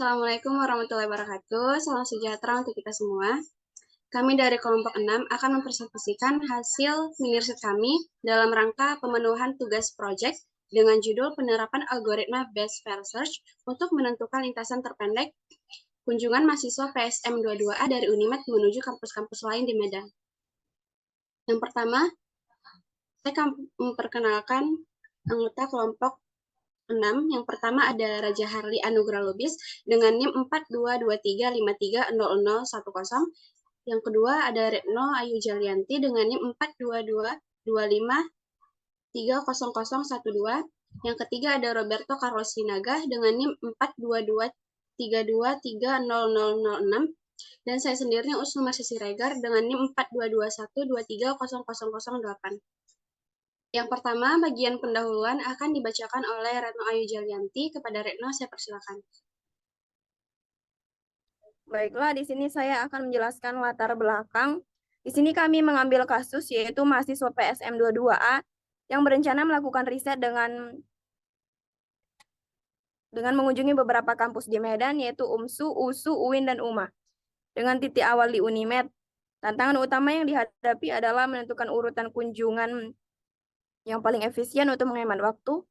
Assalamualaikum warahmatullahi wabarakatuh. Salam sejahtera untuk kita semua. Kami dari kelompok 6 akan mempresentasikan hasil mini riset kami dalam rangka pemenuhan tugas proyek dengan judul penerapan algoritma Best Fair Search untuk menentukan lintasan terpendek kunjungan mahasiswa PSM 22A dari Unimed menuju kampus-kampus lain di Medan. Yang pertama, saya akan memperkenalkan anggota kelompok 6. Yang pertama ada Raja Harli Anugrah Lubis dengan NIM 4223530010. Yang kedua ada Retno Ayu Jalianti dengan NIM 42225300012. Yang ketiga ada Roberto Carlos Sinaga dengan NIM 42232230006. Dan saya sendiri Usnu Marsisi Regar dengan NIM 4221230008. Yang pertama, bagian pendahuluan akan dibacakan oleh Retno Ayu Jalianti. Kepada Retno, saya persilakan. Baiklah, di sini saya akan menjelaskan latar belakang. Di sini kami mengambil kasus yaitu mahasiswa PSM 22A yang berencana melakukan riset dengan mengunjungi beberapa kampus di Medan yaitu UMSU, USU, UIN, dan UMA. Dengan titik awal di Unimed, tantangan utama yang dihadapi adalah menentukan urutan kunjungan yang paling efisien untuk menghemat waktu,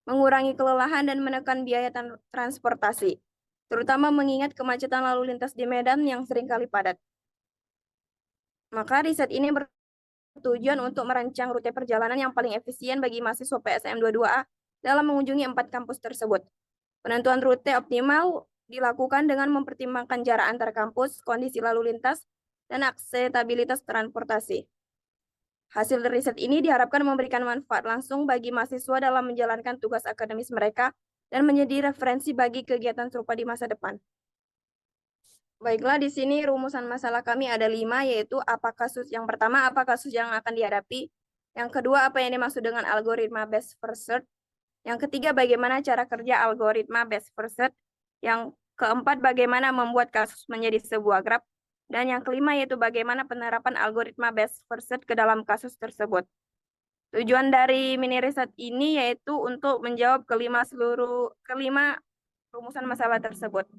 mengurangi kelelahan, dan menekan biaya transportasi, terutama mengingat kemacetan lalu lintas di Medan yang seringkali padat. Maka riset ini bertujuan untuk merancang rute perjalanan yang paling efisien bagi mahasiswa PSM 22A dalam mengunjungi 4 kampus tersebut. Penentuan rute optimal dilakukan dengan mempertimbangkan jarak antar kampus, kondisi lalu lintas, dan aksesabilitas transportasi. Hasil riset ini diharapkan memberikan manfaat langsung bagi mahasiswa dalam menjalankan tugas akademis mereka dan menjadi referensi bagi kegiatan serupa di masa depan. Baiklah, di sini rumusan masalah kami ada 5, yaitu apa kasus yang pertama, apa kasus yang akan dihadapi. Yang kedua, apa yang dimaksud dengan algoritma Best First Search. Yang ketiga, bagaimana cara kerja algoritma Best First Search. Yang keempat, bagaimana membuat kasus menjadi sebuah graf. Dan yang kelima yaitu bagaimana penerapan algoritma Best First Search ke dalam kasus tersebut. Tujuan dari mini riset ini yaitu untuk menjawab kelima rumusan masalah tersebut.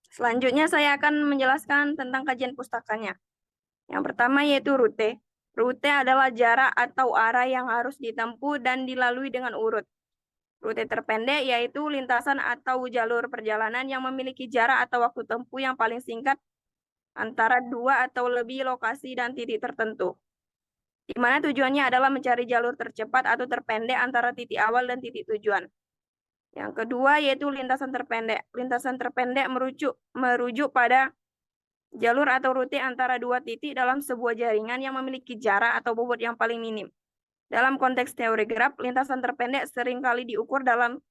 Selanjutnya saya akan menjelaskan tentang kajian pustakanya. Yang pertama yaitu rute. Rute adalah jarak atau arah yang harus ditempuh dan dilalui dengan urut. Rute terpendek yaitu lintasan atau jalur perjalanan yang memiliki jarak atau waktu tempuh yang paling singkat antara 2 atau lebih lokasi dan titik tertentu, di mana tujuannya adalah mencari jalur tercepat atau terpendek antara titik awal dan titik tujuan. Yang kedua yaitu lintasan terpendek. Lintasan terpendek merujuk pada jalur atau rute antara 2 titik dalam sebuah jaringan yang memiliki jarak atau bobot yang paling minim. Dalam konteks teori graf, lintasan terpendek seringkali diukur dalam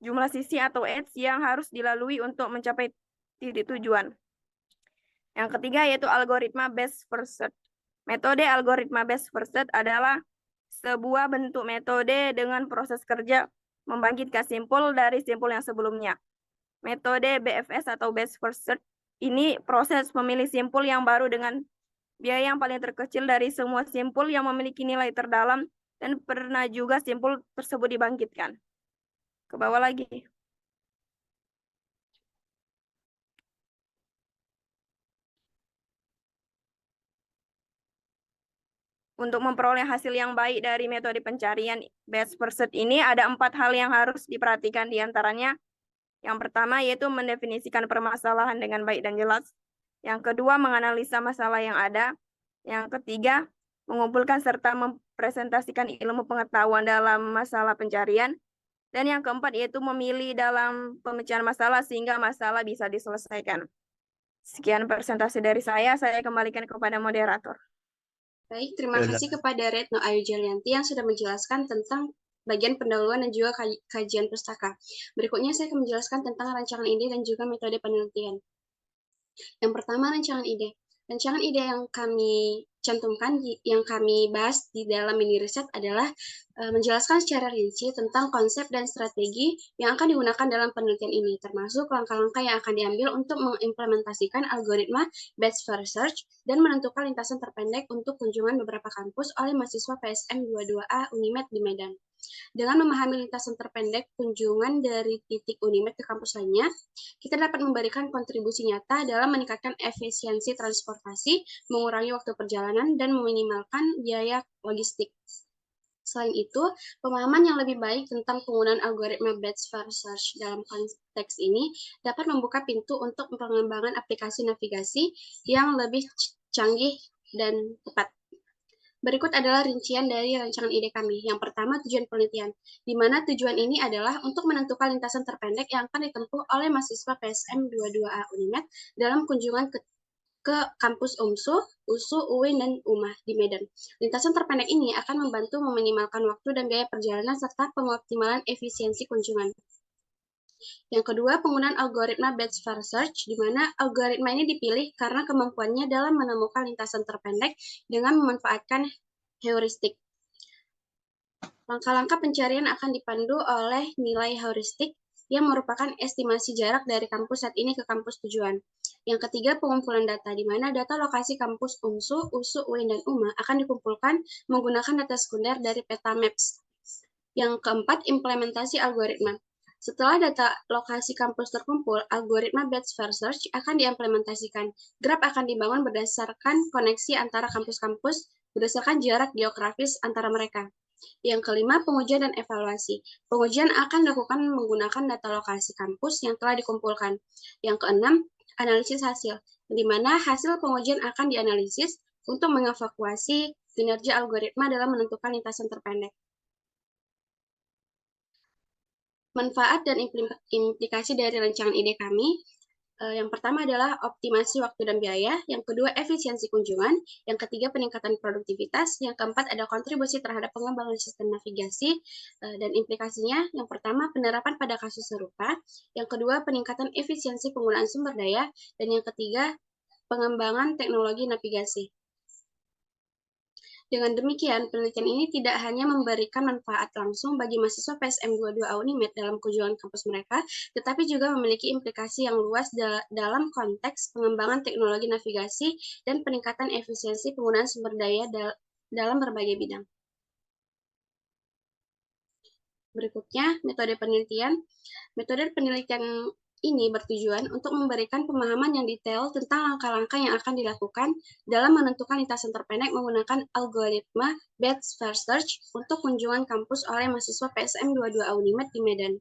jumlah sisi atau edge yang harus dilalui untuk mencapai titik tujuan. Yang ketiga yaitu algoritma Best First Search. Metode algoritma Best First Search adalah sebuah bentuk metode dengan proses kerja membangkitkan simpul dari simpul yang sebelumnya. Metode BFS atau Best First Search ini proses memilih simpul yang baru dengan biaya yang paling terkecil dari semua simpul yang memiliki nilai terdalam dan pernah juga simpul tersebut dibangkitkan. Ke bawah lagi. Untuk memperoleh hasil yang baik dari metode pencarian Best First Search ini ada 4 hal yang harus diperhatikan diantaranya. Yang pertama yaitu mendefinisikan permasalahan dengan baik dan jelas. Yang kedua, menganalisa masalah yang ada. Yang ketiga, mengumpulkan serta mempresentasikan ilmu pengetahuan dalam masalah pencarian. Dan yang keempat yaitu memilih dalam pemecahan masalah sehingga masalah bisa diselesaikan. Sekian presentasi dari saya kembalikan kepada moderator. Baik, terima kasih kepada Retno Ayu Jalianti yang sudah menjelaskan tentang bagian pendahuluan dan juga kajian pustaka. Berikutnya saya akan menjelaskan tentang rancangan ide dan juga metode penelitian. Yang pertama, rancangan ide. Rancangan ide yang kami cantumkan, yang kami bahas di dalam mini riset adalah menjelaskan secara rinci tentang konsep dan strategi yang akan digunakan dalam penelitian ini, termasuk langkah-langkah yang akan diambil untuk mengimplementasikan algoritma Best First Search dan menentukan lintasan terpendek untuk kunjungan beberapa kampus oleh mahasiswa PSM 22A Unimed di Medan. Dengan memahami lintasan terpendek kunjungan dari titik Unimed ke kampus lainnya, kita dapat memberikan kontribusi nyata dalam meningkatkan efisiensi transportasi, mengurangi waktu perjalanan, dan meminimalkan biaya logistik. Selain itu, pemahaman yang lebih baik tentang penggunaan algoritma Batch Search dalam konteks ini dapat membuka pintu untuk pengembangan aplikasi navigasi yang lebih canggih dan tepat. Berikut adalah rincian dari rancangan ide kami. Yang pertama, tujuan penelitian, di mana tujuan ini adalah untuk menentukan lintasan terpendek yang akan ditempuh oleh mahasiswa PSM 22A Unimed dalam kunjungan ke kampus UMSU, USU, UIN, dan UMAH di Medan. Lintasan terpendek ini akan membantu meminimalkan waktu dan biaya perjalanan serta pengoptimalan efisiensi kunjungan. Yang kedua, penggunaan algoritma Batch Search, di mana algoritma ini dipilih karena kemampuannya dalam menemukan lintasan terpendek dengan memanfaatkan heuristik. Langkah-langkah pencarian akan dipandu oleh nilai heuristik yang merupakan estimasi jarak dari kampus saat ini ke kampus tujuan. Yang ketiga, pengumpulan data, di mana data lokasi kampus UNSU, USU, UIN, dan UMA akan dikumpulkan menggunakan data sekunder dari peta maps. Yang keempat, implementasi algoritma. Setelah data lokasi kampus terkumpul, algoritma Batch Search akan diimplementasikan. Graf akan dibangun berdasarkan koneksi antara kampus-kampus berdasarkan jarak geografis antara mereka. Yang kelima, pengujian dan evaluasi. Pengujian akan dilakukan menggunakan data lokasi kampus yang telah dikumpulkan. Yang keenam, analisis hasil, di mana hasil pengujian akan dianalisis untuk mengevaluasi kinerja algoritma dalam menentukan lintasan terpendek. Manfaat dan implikasi dari rancangan ide kami, yang pertama adalah optimasi waktu dan biaya, yang kedua efisiensi kunjungan, yang ketiga peningkatan produktivitas, yang keempat ada kontribusi terhadap pengembangan sistem navigasi, dan implikasinya yang pertama penerapan pada kasus serupa, yang kedua peningkatan efisiensi penggunaan sumber daya, dan yang ketiga pengembangan teknologi navigasi. Dengan demikian, penelitian ini tidak hanya memberikan manfaat langsung bagi mahasiswa PSM 22A Unimed dalam kunjungan kampus mereka, tetapi juga memiliki implikasi yang luas dalam konteks pengembangan teknologi navigasi dan peningkatan efisiensi penggunaan sumber daya dalam berbagai bidang. Berikutnya, metode penelitian. Metode penelitian ini bertujuan untuk memberikan pemahaman yang detail tentang langkah-langkah yang akan dilakukan dalam menentukan lintasan terpendek menggunakan algoritma Batch Search untuk kunjungan kampus oleh mahasiswa PSM 22A Unimed di Medan.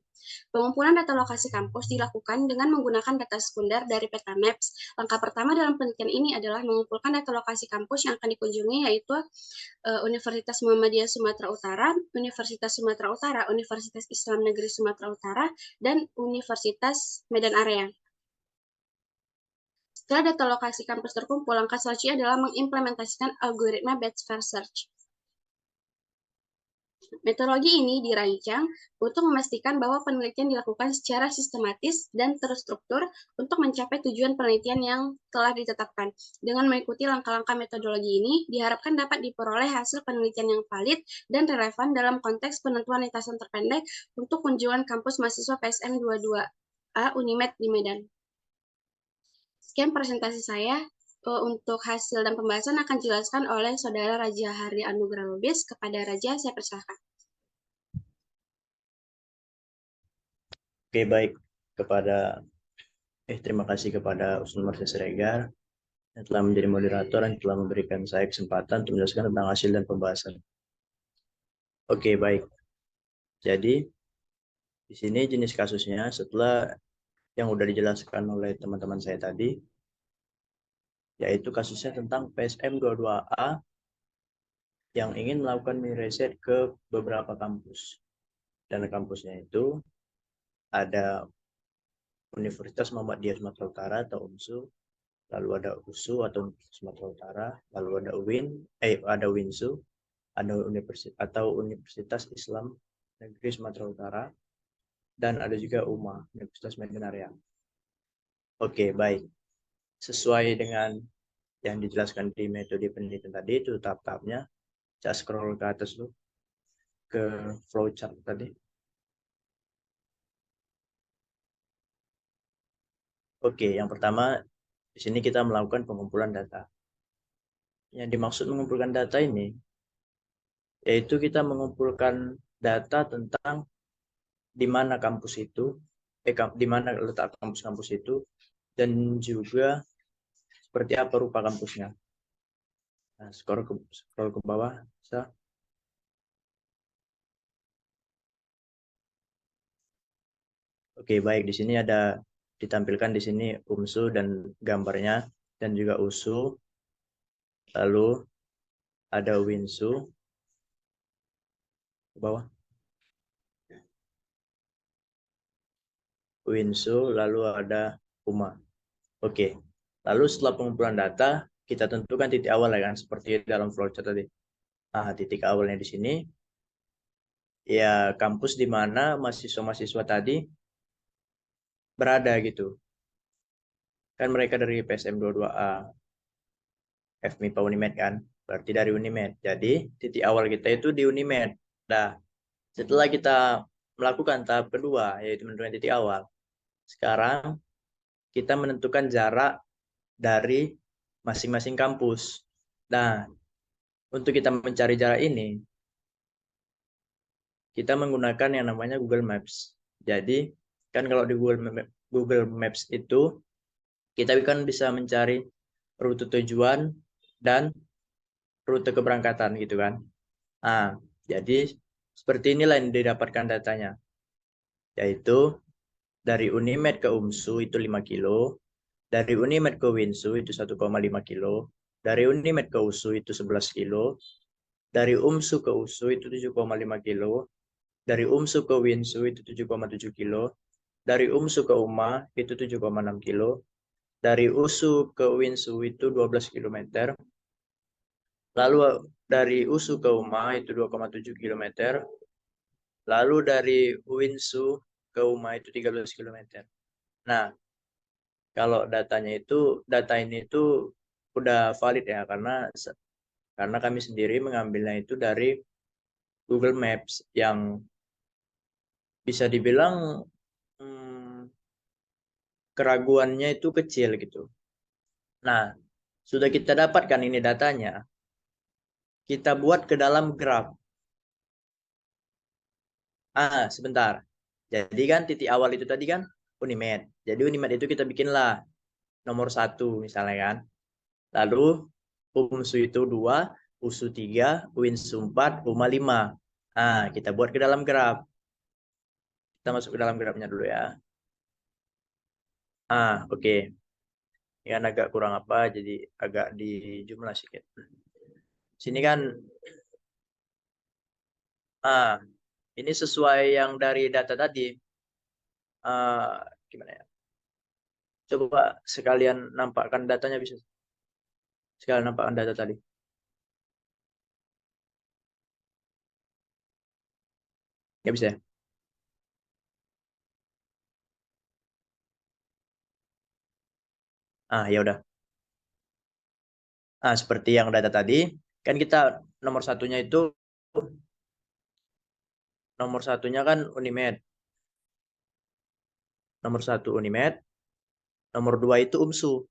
Pengumpulan data lokasi kampus dilakukan dengan menggunakan data sekunder dari peta maps. Langkah pertama dalam penelitian ini adalah mengumpulkan data lokasi kampus yang akan dikunjungi, yaitu Universitas Muhammadiyah Sumatera Utara, Universitas Sumatera Utara, Universitas Islam Negeri Sumatera Utara, dan Universitas Medan Area. Setelah data lokasi kampus terkumpul, langkah selanjutnya adalah mengimplementasikan algoritma Batch Search. Metodologi ini dirancang untuk memastikan bahwa penelitian dilakukan secara sistematis dan terstruktur untuk mencapai tujuan penelitian yang telah ditetapkan. Dengan mengikuti langkah-langkah metodologi ini, diharapkan dapat diperoleh hasil penelitian yang valid dan relevan dalam konteks penentuan lintasan terpendek untuk kunjungan kampus mahasiswa PSM 22A Unimed di Medan. Sekian presentasi saya. Untuk hasil dan pembahasan akan dijelaskan oleh Saudara Raja Hardi Anugrah Lubis. Kepada Raja, saya persilakan. Oke, baik. Terima kasih kepada Ustaz Marsha Siregar yang telah menjadi moderator dan telah memberikan saya kesempatan untuk menjelaskan tentang hasil dan pembahasan. Oke, baik. Jadi, di sini jenis kasusnya setelah yang sudah dijelaskan oleh teman-teman saya tadi, yaitu kasusnya tentang PSM 22A yang ingin melakukan mini riset ke beberapa kampus. Dan kampusnya itu ada Universitas Muhammadiyah Sumatera Utara atau UMSU, lalu ada USU atau Sumatera Utara, lalu ada ada WINSU, ada Universitas Islam Negeri Sumatera Utara, dan ada juga UMA, Universitas Medan Area. Oke, baik. Sesuai dengan yang dijelaskan di metode penelitian tadi, itu tahap-tahapnya. Saya scroll ke atas dulu, ke flowchart tadi. Oke, yang pertama, di sini kita melakukan pengumpulan data. Yang dimaksud mengumpulkan data ini, yaitu kita mengumpulkan data tentang di mana kampus itu, di mana letak kampus-kampus itu, dan juga seperti apa rupa kampusnya. Nah, scroll ke bawah, bisa. Oke, baik. Di sini ada ditampilkan di sini UMSU dan gambarnya, dan juga USU. Lalu ada WINSU ke bawah. WINSU, lalu ada UMA. Oke. Lalu setelah pengumpulan data, kita tentukan titik awal ya kan, seperti dalam flowchart tadi. Nah, titik awalnya di sini ya kampus di mana mahasiswa-mahasiswa tadi berada gitu. Kan mereka dari PSM 22A, FMIPA Unimed kan, berarti dari Unimed. Jadi titik awal kita itu di Unimed. Nah, setelah kita melakukan tahap kedua, yaitu menentukan titik awal, sekarang kita menentukan jarak dari masing-masing kampus. Nah, untuk kita mencari jarak ini, kita menggunakan yang namanya Google Maps. Jadi, kan kalau di Google Maps itu, kita kan bisa mencari rute tujuan dan rute keberangkatan gitu kan. Nah, jadi seperti inilah yang didapatkan datanya. Yaitu dari Unimed ke UMSU itu 5 kilo, dari Unimed ke WINSU itu 1,5 kilo, dari Unimed ke USU itu 11 kilo, dari UMSU ke USU itu 7,5 kilo, dari UMSU ke WINSU itu 7,7 kilo, dari UMSU ke UMA itu 7,6 kilo, dari USU ke WINSU itu 12 km, lalu dari USU ke UMA itu 2,7 km, lalu dari WINSU ke UMA itu 13 km. Nah, kalau data ini itu udah valid ya, karena kami sendiri mengambilnya itu dari Google Maps yang bisa dibilang keraguannya itu kecil gitu. Nah, sudah kita dapatkan ini datanya, kita buat ke dalam graf. Sebentar. Jadi kan titik awal itu tadi kan Unimed. Jadi Unimed itu kita bikinlah nomor 1 misalnya kan. Lalu UMSU itu 2, USU 3, WINSU 4, UMA 5. Kita buat ke dalam graf. Kita masuk ke dalam grafnya dulu ya. Oke. Ini kan agak kurang apa, jadi agak dijumlah sedikit. Sini kan, ini sesuai yang dari data tadi. Gimana ya? Coba sekalian nampakkan datanya bisa. Sekalian nampakkan data tadi. Nggak bisa ya? Ya udah. Seperti yang data tadi, kan kita nomor satunya kan Unimed. Nomor 1 Unimed, nomor 2 itu UMSU.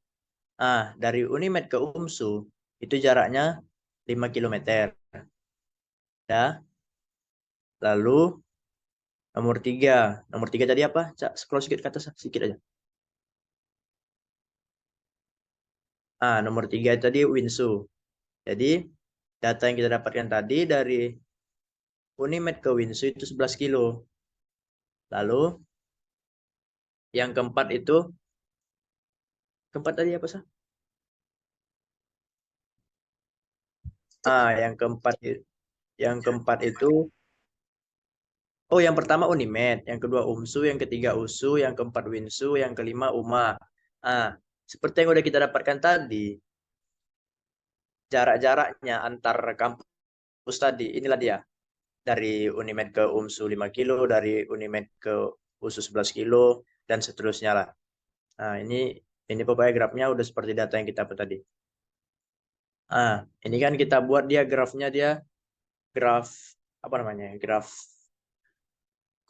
Dari Unimed ke UMSU itu jaraknya 5 km. Ya. Lalu nomor 3. Nomor 3 tadi apa? Scroll sedikit ke atas, sedikit aja. Nomor 3 tadi WINSU. Jadi data yang kita dapatkan tadi dari Unimed ke WINSU itu 11 kilo. Lalu yang keempat tadi apa sih? Yang keempat itu yang pertama Unimed, yang kedua UMSU, yang ketiga USU, yang keempat WINSU, yang kelima UMA. Seperti yang udah kita dapatkan tadi, jarak-jaraknya antar kampus tadi, inilah dia. Dari Unimed ke UMSU 5 kilo, dari Unimed ke USU 11 kilo, dan seterusnya lah. Ini pokoknya grafnya udah seperti data yang kita tadi. Ini kan kita buat dia grafnya, graf apa namanya? Graf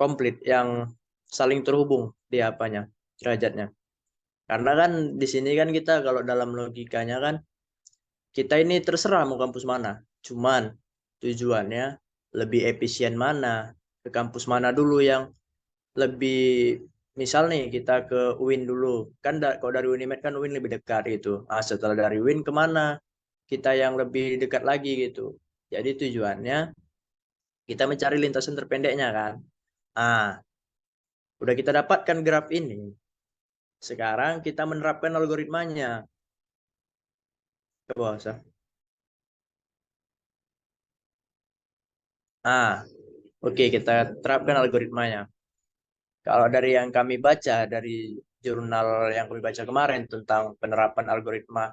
komplit yang saling terhubung di apanya, derajatnya. Karena kan di sini kan kita kalau dalam logikanya kan kita ini terserah mau kampus mana. Cuman tujuannya lebih efisien mana, ke kampus mana dulu yang lebih, misal nih kita ke UIN dulu, kan kalau dari Unimed kan UIN lebih dekat gitu. Nah, setelah dari UIN kemana kita yang lebih dekat lagi gitu. Jadi tujuannya kita mencari lintasan terpendeknya kan. Ah, udah kita dapatkan graf ini. Sekarang kita menerapkan algoritmanya. Ke bawah, Sah. Oke, kita terapkan algoritmanya. Kalau dari yang kami baca, dari jurnal yang kami baca kemarin tentang penerapan algoritma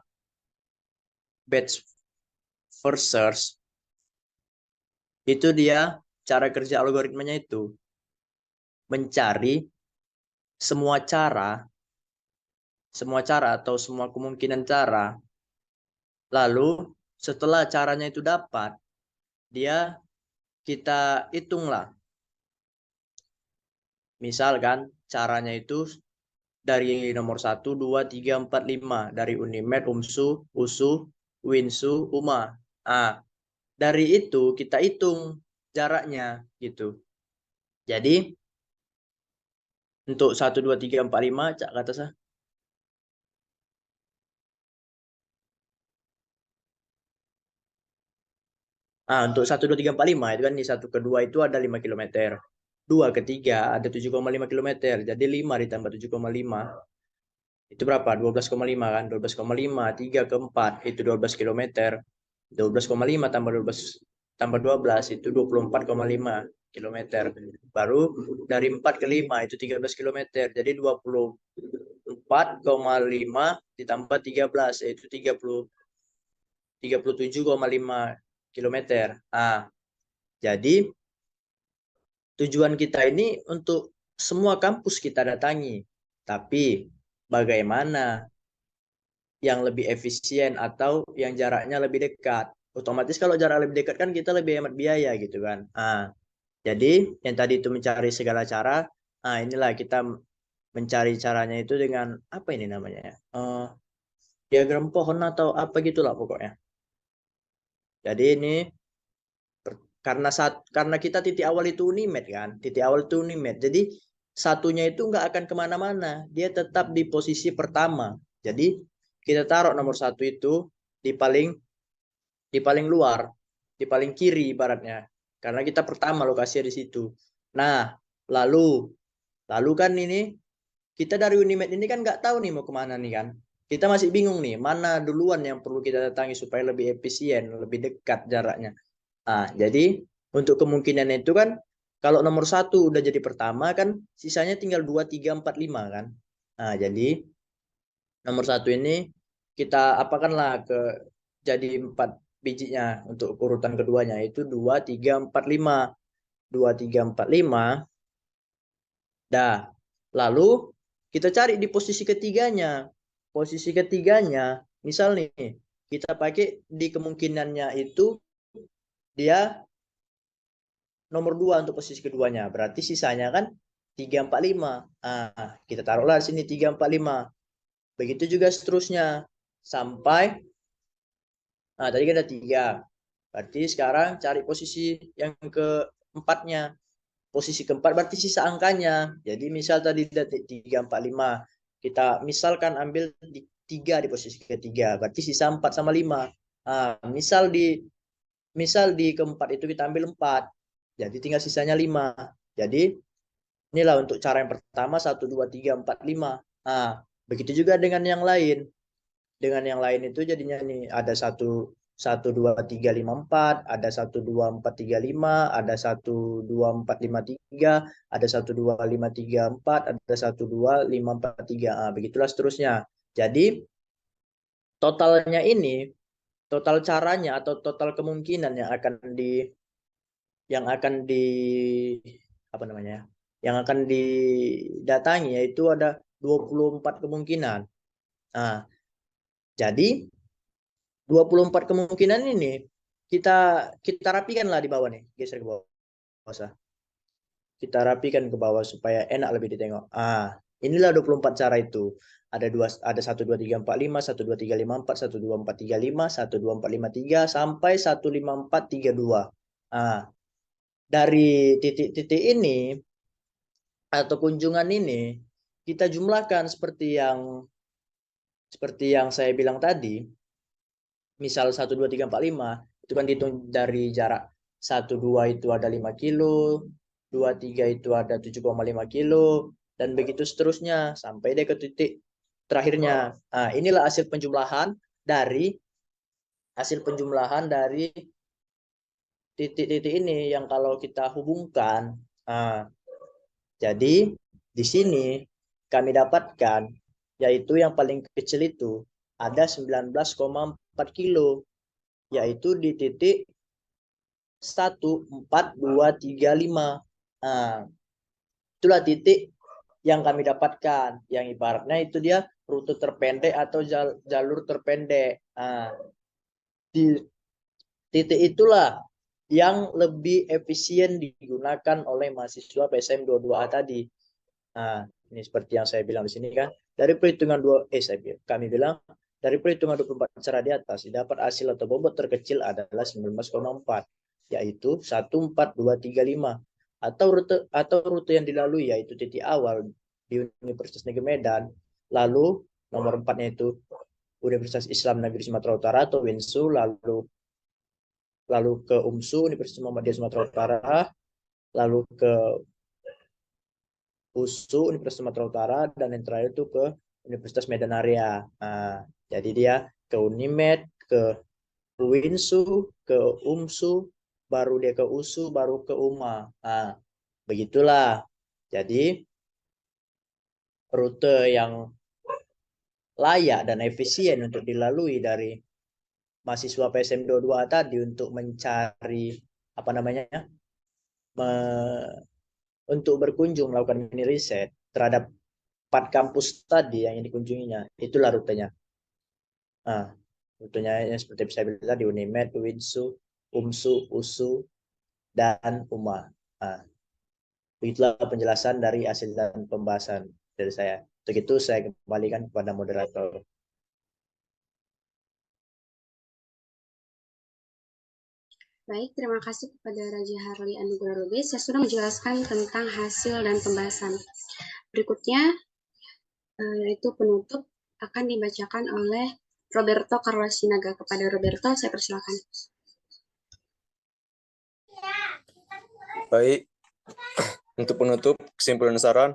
batch first search, itu dia cara kerja algoritmanya itu mencari semua cara atau semua kemungkinan cara. Lalu setelah caranya itu dapat, dia kita hitunglah. Misalkan caranya itu dari nomor 1, 2, 3, 4, 5. Dari Unimed, UMSU, USU, WINSU, UMA. Ah, dari itu kita hitung jaraknya gitu. Jadi untuk 1, 2, 3, 4, 5, Cak kata saya. Untuk 1, 2, 3, 4, 5 itu kan di 1 ke 2 itu ada 5 km. 2 ke 3 ada 7,5 km. Jadi 5 ditambah 7,5 itu berapa? 12,5 kan? 12,5 3 ke 4 itu 12 km. 12,5 tambah 12 tambah 12 itu 24,5 km. Baru dari 4 ke 5 itu 13 km. Jadi 24,5 ditambah 13 yaitu 37,5 km. Jadi tujuan kita ini untuk semua kampus kita datangi. Tapi bagaimana yang lebih efisien atau yang jaraknya lebih dekat? Otomatis kalau jarak lebih dekat kan kita lebih hemat biaya gitu kan. Jadi yang tadi itu mencari segala cara. Inilah kita mencari caranya itu dengan apa ini namanya ya? Diagram pohon atau apa gitulah pokoknya. Jadi ini karena kita titik awal itu Unimed kan, titik awal itu Unimed. Jadi satunya itu nggak akan kemana-mana, dia tetap di posisi pertama. Jadi kita taruh nomor 1 itu di paling luar, di paling kiri ibaratnya, karena kita pertama lokasinya di situ. Nah, lalu kan ini kita dari Unimed ini kan nggak tahu nih mau kemana nih kan. Kita masih bingung nih, mana duluan yang perlu kita datangi supaya lebih efisien, lebih dekat jaraknya. Jadi untuk kemungkinan itu kan kalau nomor 1 udah jadi pertama kan sisanya tinggal 2, 3, 4, 5 kan. Jadi nomor 1 ini kita apakanlah ke jadi 4 bijinya untuk urutan keduanya itu 2, 3, 4, 5. 2, 3, 4, 5. Dah. Lalu kita cari di posisi ketiganya. Posisi ketiganya misal nih kita pakai di kemungkinannya itu dia nomor 2 untuk posisi keduanya. Berarti sisanya kan 3, 4, 5. Kita taruhlah sini 3, 4, 5. Begitu juga seterusnya. Sampai, tadi kan ada 3. Berarti sekarang cari posisi yang keempatnya. Posisi keempat berarti sisa angkanya. Jadi misal tadi 3, 4, 5. Kita misalkan ambil 3 di posisi ketiga. Berarti sisa 4 sama 5. Misal di keempat itu kita ambil 4. Jadi tinggal sisanya 5. Jadi inilah untuk cara yang pertama 1, 2, 3, 4, 5. Begitu juga dengan yang lain. Dengan yang lain itu jadinya nih ada 1, 1, 2, 3, 5, 4, ada 1, 2, 4, 3, 5, ada 1, 2, 4, 5, 3, ada 1, 2, 5, 3, 4, ada 1, 2, 5, 4, 3. Begitulah seterusnya. Jadi totalnya ini, total caranya atau total kemungkinan yang akan di apa namanya? Yang akan didatangi yaitu ada 24 kemungkinan. Jadi 24 kemungkinan ini kita rapikan lah di bawah nih, geser ke bawah. Kita rapikan ke bawah supaya enak lebih ditengok. Inilah 24 cara itu. Ada 1, 2, 3, 4, 5, 1, 2, 3, 5, 4, 1, 2, 4, 3, 5, 1, 2, 4, 5, 3 sampai 1, 5, 4, 3, 2. dari titik-titik ini atau kunjungan ini kita jumlahkan seperti yang saya bilang tadi, misal 1, 2, 3, 4, 5, itu kan dihitung dari jarak 1, 2 itu ada 5 kilo, 2, 3 itu ada 7,5 kilo, dan begitu seterusnya, sampai dia ke titik terakhirnya. Nah, inilah hasil penjumlahan dari titik-titik ini yang kalau kita hubungkan. Nah, jadi di sini kami dapatkan, yaitu yang paling kecil itu ada 19,4 kilo, yaitu di titik 1, 4, 2, 3, 5. Nah, itulah titik yang kami dapatkan, yang ibaratnya itu dia rute terpendek atau jalur terpendek. Nah, di titik itulah yang lebih efisien digunakan oleh mahasiswa PSM 22A tadi. Nah, ini seperti yang saya bilang di sini kan, dari perhitungan kami bilang dari perhitungan 24 cara di atas didapat hasil atau bobot terkecil adalah 19,4, yaitu 1, 4, 2, 3, 5. Atau rute yang dilalui yaitu titik awal di Universitas Negeri Medan, lalu nomor 4-nya itu Universitas Islam Negeri Sumatera Utara atau UINSU, lalu ke UMSU Universitas Muhammadiyah Sumatera Utara, lalu ke USU Universitas Sumatera Utara, dan yang terakhir itu ke Universitas Medan Area. Nah, jadi dia ke Unimed, ke UINSU, ke UMSU, baru dia ke USU, baru ke UMA. Nah, begitulah. Jadi rute yang layak dan efisien untuk dilalui dari mahasiswa PSM 22 tadi untuk mencari apa namanya? Untuk berkunjung melakukan mini riset terhadap 4 kampus tadi yang dikunjunginya, itulah rutenya. Nah, rutenya yang seperti saya bilang tadi, Unimed, UINSU, UMSU, USU, dan UMA. Nah, itulah penjelasan dari hasil dan pembahasan dari saya. Untuk itu saya kembalikan kepada moderator. Baik, terima kasih kepada Raja Harli Anugrah Lubis. Saya sudah menjelaskan tentang hasil dan pembahasan. Berikutnya, yaitu penutup akan dibacakan oleh Roberto Carlos Sinaga. Kepada Roberto, saya persilakan. Baik, untuk penutup, kesimpulan dan saran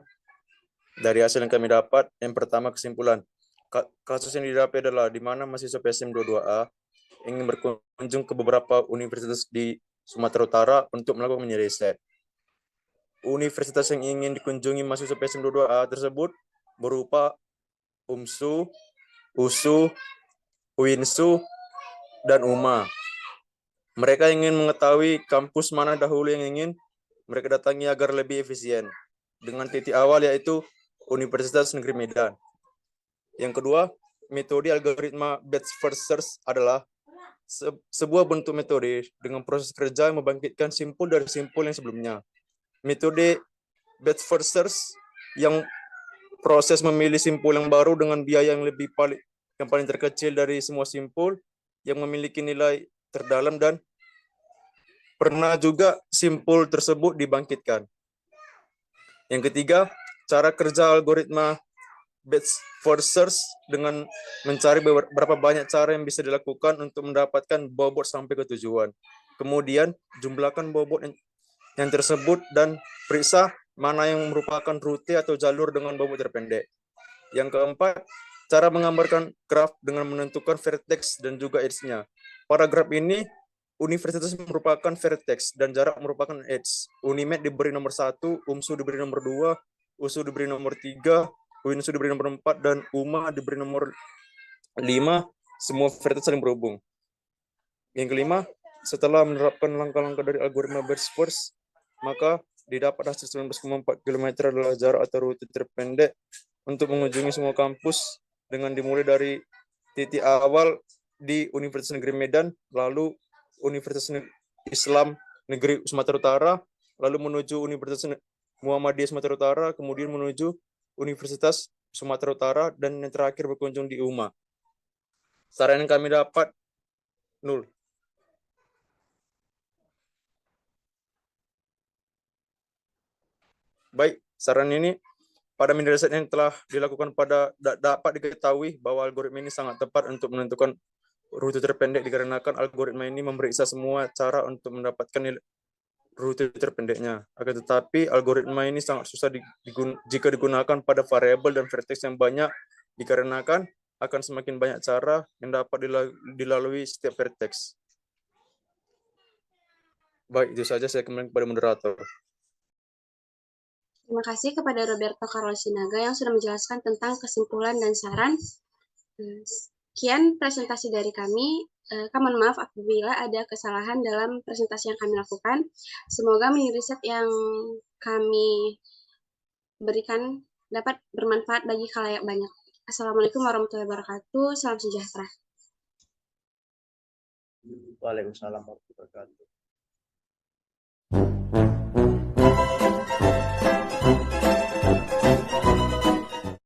dari hasil yang kami dapat. Yang pertama, kesimpulan. Kasus yang didapat adalah di mana mahasiswa PSM 22A ingin berkunjung ke beberapa universitas di Sumatera Utara untuk melakukan mini riset. Universitas yang ingin dikunjungi mahasiswa PSM 22A tersebut berupa UMSU, USU, UINSU, dan UMA. Mereka ingin mengetahui kampus mana dahulu yang ingin mereka datangi agar lebih efisien, dengan titik awal yaitu Universitas Negeri Medan. Yang kedua, metode algoritma batch first search adalah sebuah bentuk metode dengan proses kerja yang membangkitkan simpul dari simpul yang sebelumnya. Metode batch first search yang proses memilih simpul yang baru dengan biaya yang paling terkecil dari semua simpul yang memiliki nilai terdalam, dan pernah juga simpul tersebut dibangkitkan. Yang ketiga, cara kerja algoritma batch first search dengan mencari berapa banyak cara yang bisa dilakukan untuk mendapatkan bobot sampai ke tujuan. Kemudian jumlahkan bobot yang tersebut dan periksa mana yang merupakan rute atau jalur dengan bobot terpendek. Yang keempat, cara menggambarkan graf dengan menentukan vertex dan juga edge-nya. Pada graf ini, universitas merupakan vertex dan jarak merupakan edge. Unimed diberi nomor 1, UMSU diberi nomor 2, USU diberi nomor 3, UINSU diberi nomor 4, dan UMA diberi nomor 5. Semua vertex saling berhubung. Yang kelima, setelah menerapkan langkah-langkah dari algoritma batch first, maka didapat hasil 19,4 km adalah jarak atau rute terpendek untuk mengunjungi semua kampus, dengan dimulai dari titik awal di Universitas Negeri Medan, lalu Universitas Islam Negeri Sumatera Utara, lalu menuju Universitas Muhammadiyah Sumatera Utara, kemudian menuju Universitas Sumatera Utara, dan yang terakhir berkunjung di UMA. Saran yang kami dapat, 0. Baik, saran ini pada mini riset yang telah dilakukan dapat diketahui bahwa algoritma ini sangat tepat untuk menentukan rute terpendek dikarenakan algoritma ini memeriksa semua cara untuk mendapatkan rute terpendeknya. Akan tetapi algoritma ini sangat susah jika digunakan pada variabel dan vertex yang banyak dikarenakan akan semakin banyak cara yang dapat dilalui setiap vertex. Baik, itu saja, saya kembali kepada moderator. Terima kasih kepada Roberto Carlos Sinaga yang sudah menjelaskan tentang kesimpulan dan saran. Sekian presentasi dari kami. Mohon maaf apabila ada kesalahan dalam presentasi yang kami lakukan. Semoga mini riset yang kami berikan dapat bermanfaat bagi khalayak banyak. Assalamualaikum warahmatullahi wabarakatuh. Salam sejahtera. Waalaikumsalam warahmatullahi wabarakatuh.